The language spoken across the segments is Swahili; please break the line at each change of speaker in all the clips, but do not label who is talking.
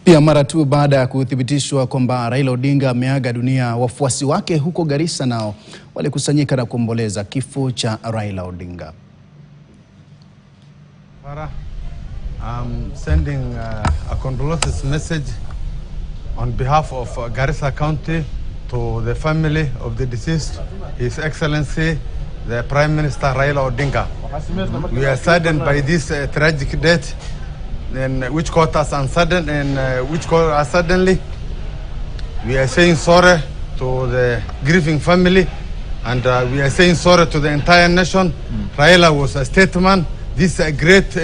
Pia mara tu baada ya kuthibitishwa kwamba Raila Odinga ameaga dunia, wafuasi wake huko Garissa nao walikusanyika na kuomboleza kifo cha Raila Odinga.
I'm sending a condolence message on behalf of Garissa County to the family of the deceased, His Excellency the Prime Minister Raila Odinga. We are saddened by this tragic death, which caught us unsudden and which caught us suddenly. We are saying sorry to the grieving family, and we are saying sorry to the entire nation. Raila was a statesman. This is a great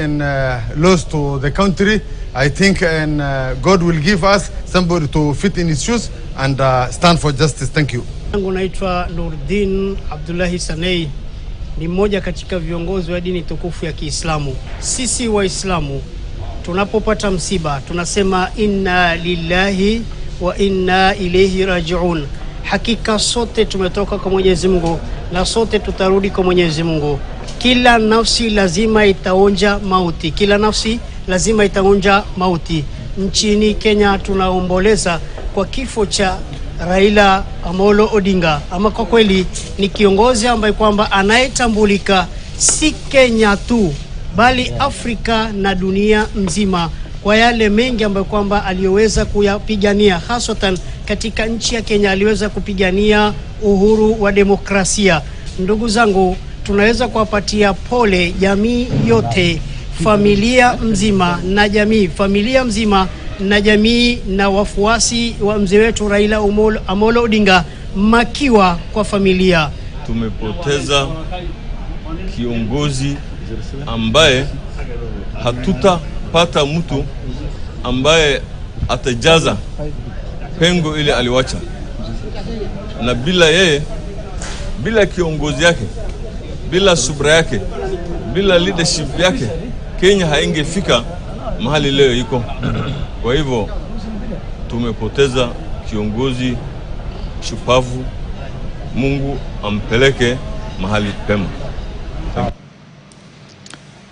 loss to the country. I think God will give us somebody to fit in his shoes and stand for justice. Thank you.
Naitwa Nurdin Abdullahi Sanei, ni mmoja katika viongozi wa dini tukufu ya Kiislamu. Sisi Waislamu tunapopata msiba tunasema inna lillahi wa inna ilayhi raji'un. Hakika sote tumetoka kwa Mwenyezi Mungu na sote tutarudi kwa Mwenyezi Mungu. Kila nafsi lazima itaonja mauti. Kila nafsi lazima itaonja mauti. Nchini Kenya tunaomboleza kwa kifo cha Raila Amolo Odinga. Ama kwa kweli ni kiongozi ambaye kwamba anayetambulika si Kenya tu bali Afrika na dunia mzima kwa yale mengi ambayo kwamba aliweza kuyapigania, hasatan katika nchi ya Kenya aliweza kupigania uhuru wa demokrasia. Ndugu zangu, tunaweza kuwapatia pole jamii yote, familia mzima na jamii na wafuasi wa mzee wetu Raila Amolo Odinga, makiwa kwa familia.
Tumepoteza kiongozi ambaye hatutapata mtu ambaye atajaza pengo ile aliwacha, na bila yeye, bila kiongozi yake, bila subra yake, bila leadership yake, Kenya haingefika mahali leo iko. Kwa hivyo tumepoteza kiongozi shupavu. Mungu ampeleke mahali pema.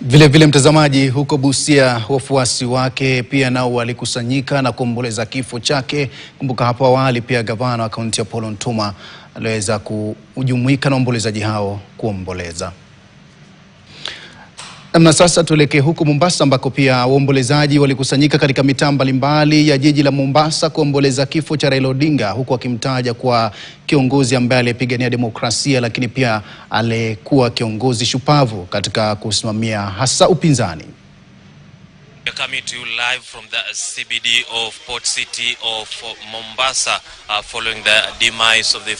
Vile mtazamaji, huko Busia wafuasi wake pia nao walikusanyika na kuomboleza kifo chake. Kumbuka hapo awali pia gavana wa kaunti ya Polo Ntuma aliweza kujumuika na waombolezaji hao kuomboleza. Na sasa tuelekee huko Mombasa ambako pia waombolezaji walikusanyika katika mitaa mbalimbali ya jiji la Mombasa kuomboleza kifo cha Raila Odinga, huku akimtaja kwa kiongozi ambaye alipigania demokrasia lakini pia alikuwa kiongozi shupavu katika kusimamia hasa upinzani.
We are coming to you live from the CBD of Port City of Mombasa following the demise of the